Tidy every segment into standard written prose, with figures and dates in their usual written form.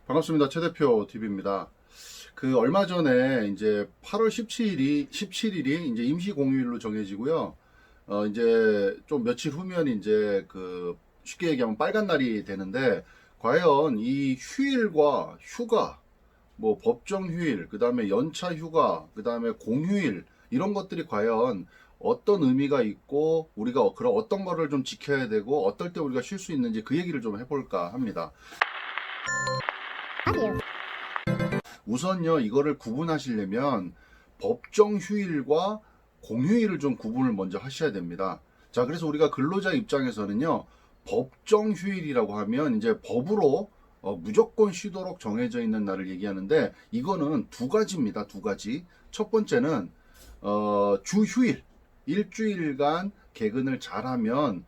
반갑습니다. 최 대표 TV입니다. 얼마 전에 이제 8월 17일이 이제 임시 공휴일로 정해지고요. 이제 좀 며칠 후면 이제 쉽게 얘기하면 빨간 날이 되는데, 과연 이 휴일과 휴가, 뭐 법정 휴일, 그 다음에 연차 휴가, 그 다음에 공휴일, 이런 것들이 과연 어떤 의미가 있고, 우리가 그런 어떤 거를 좀 지켜야 되고, 어떨 때 우리가 쉴 수 있는지 그 얘기를 좀 해볼까 합니다. 우선요, 이거를 구분하시려면 법정 휴일과 공휴일을 좀 구분을 먼저 하셔야 됩니다. 자, 그래서 우리가 근로자 입장에서는요, 법정 휴일이라고 하면 이제 법으로 무조건 쉬도록 정해져 있는 날을 얘기하는데, 이거는 두 가지입니다. 두 가지. 첫 번째는 주 휴일, 일주일간 개근을 잘하면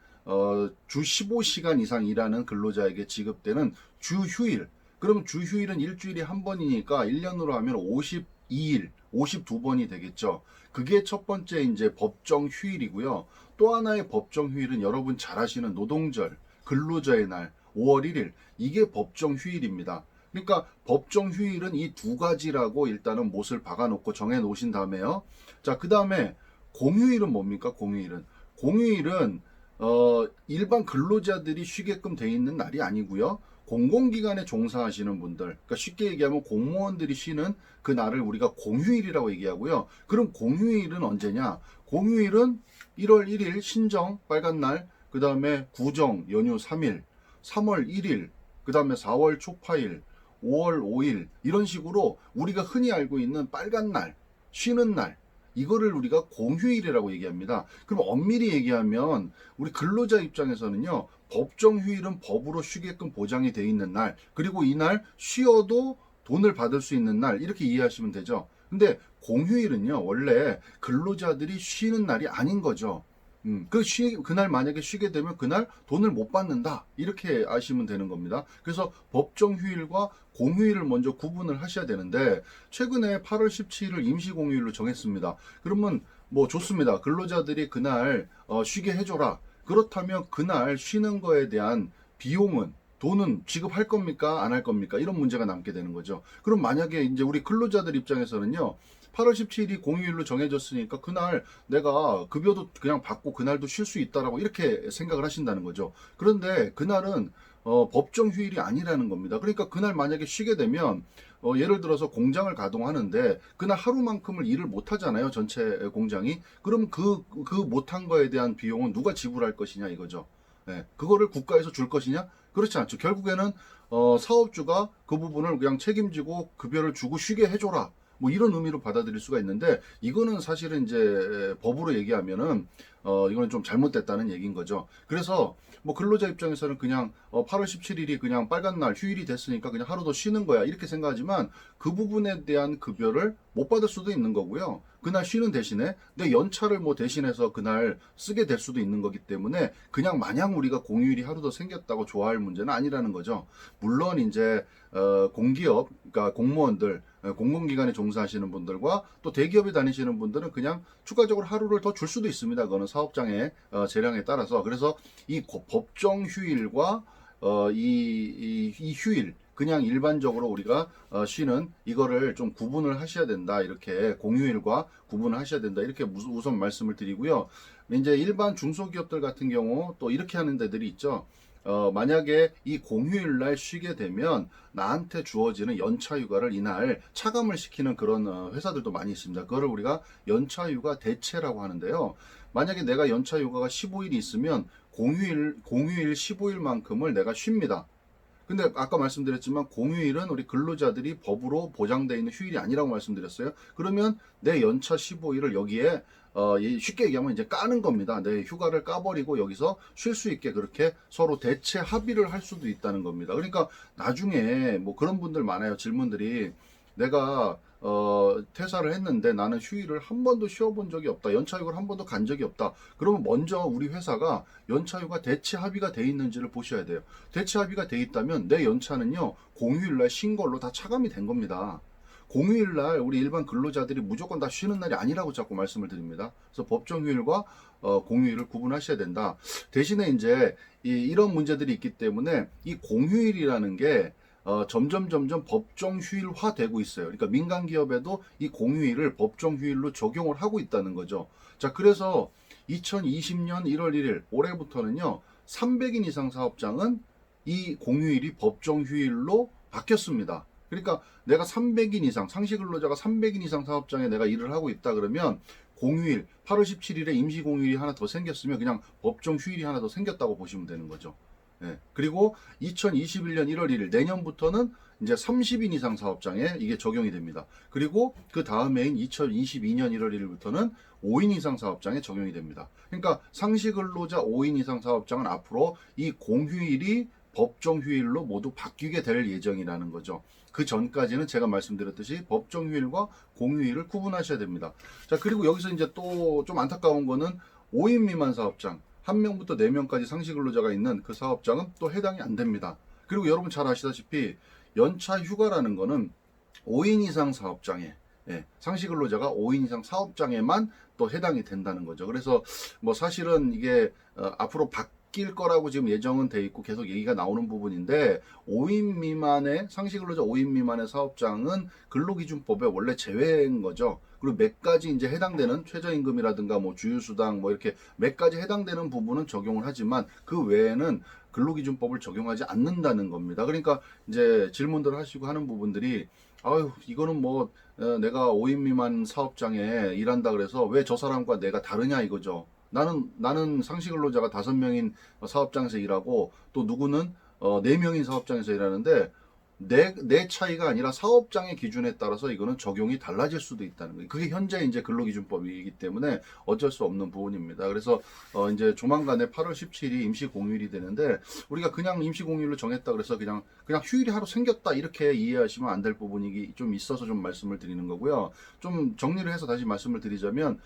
주 15시간 이상 일하는 근로자에게 지급되는 주 휴일. 그러면 주 휴일은 일주일에 한 번이니까 1년으로 하면 52일, 52번이 되겠죠. 그게 첫 번째 이제 법정 휴일이고요. 또 하나의 법정 휴일은 여러분 잘 아시는 노동절, 근로자의 날, 5월 1일. 이게 법정 휴일입니다. 그러니까 법정 휴일은 이 두 가지라고 일단은 못을 박아놓고 정해 놓으신 다음에요. 자, 그 다음에 공휴일은 뭡니까? 공휴일은 일반 근로자들이 쉬게끔 돼 있는 날이 아니고요. 공공기관에 종사하시는 분들, 그러니까 쉽게 얘기하면 공무원들이 쉬는 그 날을 우리가 공휴일이라고 얘기하고요. 그럼 공휴일은 언제냐? 공휴일은 1월 1일 신정 빨간 날, 그 다음에 구정 연휴 3일, 3월 1일, 그 다음에 4월 초파일, 5월 5일, 이런 식으로 우리가 흔히 알고 있는 빨간 날, 쉬는 날, 이거를 우리가 공휴일이라고 얘기합니다. 그럼 엄밀히 얘기하면 우리 근로자 입장에서는요, 법정 휴일은 법으로 쉬게끔 보장이 돼 있는 날, 그리고 이날 쉬어도 돈을 받을 수 있는 날, 이렇게 이해하시면 되죠. 근데 공휴일은요, 원래 근로자들이 쉬는 날이 아닌 거죠. 그날 만약에 쉬게 되면 그날 돈을 못 받는다, 이렇게 아시면 되는 겁니다. 그래서 법정 휴일과 공휴일을 먼저 구분을 하셔야 되는데, 최근에 8월 17일을 임시 공휴일로 정했습니다. 그러면 뭐 좋습니다. 근로자들이 그날 쉬게 해줘라. 그렇다면 그날 쉬는 거에 대한 비용은, 돈은 지급할 겁니까? 안 할 겁니까? 이런 문제가 남게 되는 거죠. 그럼 만약에 이제 우리 근로자들 입장에서는요, 8월 17일이 공휴일로 정해졌으니까 그날 내가 급여도 그냥 받고 그날도 쉴 수 있다라고 이렇게 생각을 하신다는 거죠. 그런데 그날은 법정 휴일이 아니라는 겁니다. 그러니까 그날 만약에 쉬게 되면 예를 들어서 공장을 가동하는데 그날 하루만큼을 일을 못 하잖아요. 전체 공장이. 그럼 그 못한 거에 대한 비용은 누가 지불할 것이냐 이거죠. 네, 그거를 국가에서 줄 것이냐? 그렇지 않죠. 결국에는 사업주가 그 부분을 그냥 책임지고 급여를 주고 쉬게 해줘라, 뭐 이런 의미로 받아들일 수가 있는데, 이거는 사실은 이제 법으로 얘기하면은 이거는 좀 잘못됐다는 얘기인 거죠. 그래서 뭐 근로자 입장에서는 그냥 8월 17일이 그냥 빨간 날 휴일이 됐으니까 그냥 하루 더 쉬는 거야, 이렇게 생각하지만 그 부분에 대한 급여를 못 받을 수도 있는 거고요. 그날 쉬는 대신에 내 연차를 뭐 대신해서 그날 쓰게 될 수도 있는 거기 때문에 그냥 마냥 우리가 공휴일이 하루 더 생겼다고 좋아할 문제는 아니라는 거죠. 물론 이제 공기업, 그러니까 공무원들, 공공기관에 종사하시는 분들과 또 대기업에 다니시는 분들은 그냥 추가적으로 하루를 더 줄 수도 있습니다. 그거는 사업장의 재량에 따라서. 그래서 이 법정 휴일과 이 휴일, 그냥 일반적으로 우리가 쉬는 이거를 좀 구분을 하셔야 된다. 이렇게 공휴일과 구분을 하셔야 된다. 이렇게 우선 말씀을 드리고요. 이제 일반 중소기업들 같은 경우 또 이렇게 하는 데들이 있죠. 만약에 이 공휴일 날 쉬게 되면 나한테 주어지는 연차 휴가를 이날 차감을 시키는 그런 회사들도 많이 있습니다. 그거를 우리가 연차 휴가 대체라고 하는데요. 만약에 내가 연차 휴가가 15일이 있으면 공휴일 15일만큼을 내가 쉽니다. 근데 아까 말씀드렸지만 공휴일은 우리 근로자들이 법으로 보장되어 있는 휴일이 아니라고 말씀드렸어요. 그러면 내 연차 15일을 여기에 쉽게 얘기하면 이제 까는 겁니다. 내 휴가를 까버리고 여기서 쉴 수 있게 그렇게 서로 대체 합의를 할 수도 있다는 겁니다. 그러니까 나중에 뭐 그런 분들 많아요. 질문들이, 내가 퇴사를 했는데 나는 휴일을 한 번도 쉬어본 적이 없다. 연차휴가를 한 번도 간 적이 없다. 그러면 먼저 우리 회사가 연차휴가 대체 합의가 돼 있는지를 보셔야 돼요. 대체 합의가 돼 있다면 내 연차는요, 공휴일날 쉰 걸로 다 차감이 된 겁니다. 공휴일날 우리 일반 근로자들이 무조건 다 쉬는 날이 아니라고 자꾸 말씀을 드립니다. 그래서 법정휴일과 공휴일을 구분하셔야 된다. 대신에 이제 이런 문제들이 있기 때문에 이 공휴일이라는 게 점점 법정 휴일화 되고 있어요. 그러니까 민간 기업에도 이 공휴일을 법정 휴일로 적용을 하고 있다는 거죠. 자, 그래서 2020년 1월 1일 올해부터는요, 300인 이상 사업장은 이 공휴일이 법정 휴일로 바뀌었습니다. 그러니까 내가 300인 이상, 상시 근로자가 300인 이상 사업장에 내가 일을 하고 있다 그러면 공휴일, 8월 17일에 임시 공휴일이 하나 더 생겼으면 그냥 법정 휴일이 하나 더 생겼다고 보시면 되는 거죠. 예. 그리고 2021년 1월 1일 내년부터는 이제 30인 이상 사업장에 이게 적용이 됩니다. 그리고 그 다음해인 2022년 1월 1일부터는 5인 이상 사업장에 적용이 됩니다. 그러니까 상시 근로자 5인 이상 사업장은 앞으로 이 공휴일이 법정 휴일로 모두 바뀌게 될 예정이라는 거죠. 그 전까지는 제가 말씀드렸듯이 법정 휴일과 공휴일을 구분하셔야 됩니다. 자, 그리고 여기서 이제 또 좀 안타까운 거는 5인 미만 사업장, 1명부터 4명까지 상시 근로자가 있는 그 사업장은 또 해당이 안 됩니다. 그리고 여러분 잘 아시다시피 연차 휴가라는 거는 5인 이상 사업장에, 예, 상시 근로자가 5인 이상 사업장에만 또 해당이 된다는 거죠. 그래서 뭐 사실은 이게 앞으로 바뀔 거라고 지금 예정은 돼 있고 계속 얘기가 나오는 부분인데, 5인 미만의 상시 근로자 5인 미만의 사업장은 근로기준법에 원래 제외인 거죠. 그리고 몇 가지 이제 해당되는 최저임금이라든가 뭐 주휴수당 뭐 이렇게 몇 가지 해당되는 부분은 적용을 하지만 그 외에는 근로기준법을 적용하지 않는다는 겁니다. 그러니까 이제 질문들 하시고 하는 부분들이, 아유, 이거는 뭐 내가 5인 미만 사업장에 일한다 그래서 왜 저 사람과 내가 다르냐 이거죠. 나는 상시 근로자가 5명인 사업장에서 일하고 또 누구는 4명인 사업장에서 일하는데 내 차이가 아니라 사업장의 기준에 따라서 이거는 적용이 달라질 수도 있다는 거예요. 그게 현재 이제 근로기준법이기 때문에 어쩔 수 없는 부분입니다. 그래서 이제 조만간에 8월 17일이 임시 공휴일이 되는데, 우리가 그냥 임시 공휴일로 정했다 그래서 그냥 휴일이 하루 생겼다 이렇게 이해하시면 안 될 부분이 좀 있어서 좀 말씀을 드리는 거고요. 좀 정리를 해서 다시 말씀을 드리자면,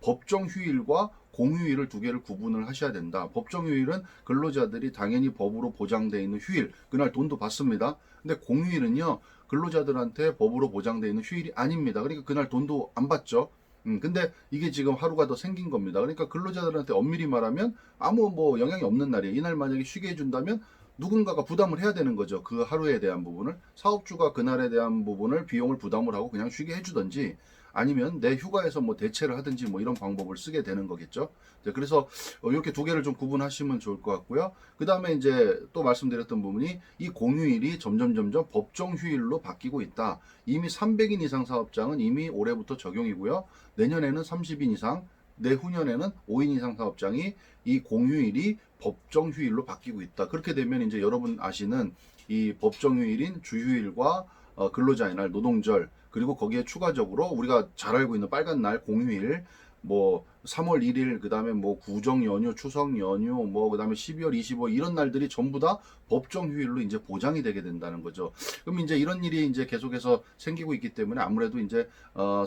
법정 휴일과 공휴일을 두 개를 구분을 하셔야 된다. 법정 휴일은 근로자들이 당연히 법으로 보장되어 있는 휴일, 그날 돈도 받습니다. 근데 공휴일은요, 근로자들한테 법으로 보장되어 있는 휴일이 아닙니다. 그러니까 그날 돈도 안 받죠. 근데 이게 지금 하루가 더 생긴 겁니다. 그러니까 근로자들한테 엄밀히 말하면 아무 뭐 영향이 없는 날이에요. 이날 만약에 쉬게 해준다면 누군가가 부담을 해야 되는 거죠. 그 하루에 대한 부분을. 사업주가 그날에 대한 부분을 비용을 부담을 하고 그냥 쉬게 해주든지, 아니면 내 휴가에서 뭐 대체를 하든지 뭐 이런 방법을 쓰게 되는 거겠죠. 그래서 이렇게 두 개를 좀 구분하시면 좋을 것 같고요. 그 다음에 이제 또 말씀드렸던 부분이, 이 공휴일이 점점 법정 휴일로 바뀌고 있다. 이미 300인 이상 사업장은 이미 올해부터 적용이고요. 내년에는 30인 이상, 내후년에는 5인 이상 사업장이 이 공휴일이 법정 휴일로 바뀌고 있다. 그렇게 되면 이제 여러분 아시는 이 법정 휴일인 주휴일과 근로자의 날, 노동절, 그리고 거기에 추가적으로 우리가 잘 알고 있는 빨간 날, 공휴일, 뭐 3월 1일, 그 다음에 뭐 구정 연휴, 추석 연휴, 뭐 그 다음에 12월 25일 이런 날들이 전부 다 법정 휴일로 이제 보장이 되게 된다는 거죠. 그럼 이제 이런 일이 이제 계속해서 생기고 있기 때문에 아무래도 이제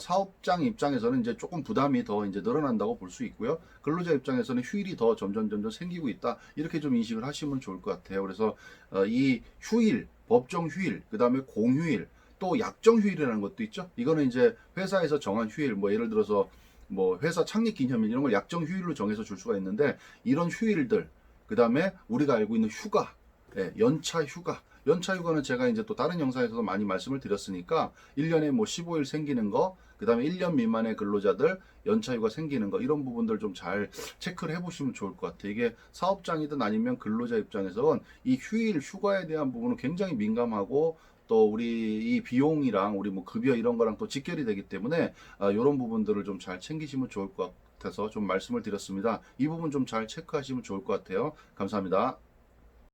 사업장 입장에서는 이제 조금 부담이 더 이제 늘어난다고 볼 수 있고요. 근로자 입장에서는 휴일이 더 점점 생기고 있다. 이렇게 좀 인식을 하시면 좋을 것 같아요. 그래서 이 휴일, 법정 휴일, 그 다음에 공휴일, 또 약정 휴일이라는 것도 있죠. 이거는 이제 회사에서 정한 휴일, 뭐 예를 들어서 뭐 회사 창립 기념일 이런 걸 약정 휴일로 정해서 줄 수가 있는데, 이런 휴일들, 그 다음에 우리가 알고 있는 휴가, 예, 연차 휴가는 제가 이제 또 다른 영상에서도 많이 말씀을 드렸으니까 1년에 뭐 15일 생기는 거, 그 다음에 1년 미만의 근로자들 연차 휴가 생기는 거, 이런 부분들 좀 잘 체크를 해보시면 좋을 것 같아요. 이게 사업장이든 아니면 근로자 입장에서는 이 휴일 휴가에 대한 부분은 굉장히 민감하고, 또 우리 이 비용이랑 우리 뭐 급여 이런 거랑 또 직결이 되기 때문에 이런 부분들을 좀 잘 챙기시면 좋을 것 같아서 좀 말씀을 드렸습니다. 이 부분 좀 잘 체크하시면 좋을 것 같아요. 감사합니다.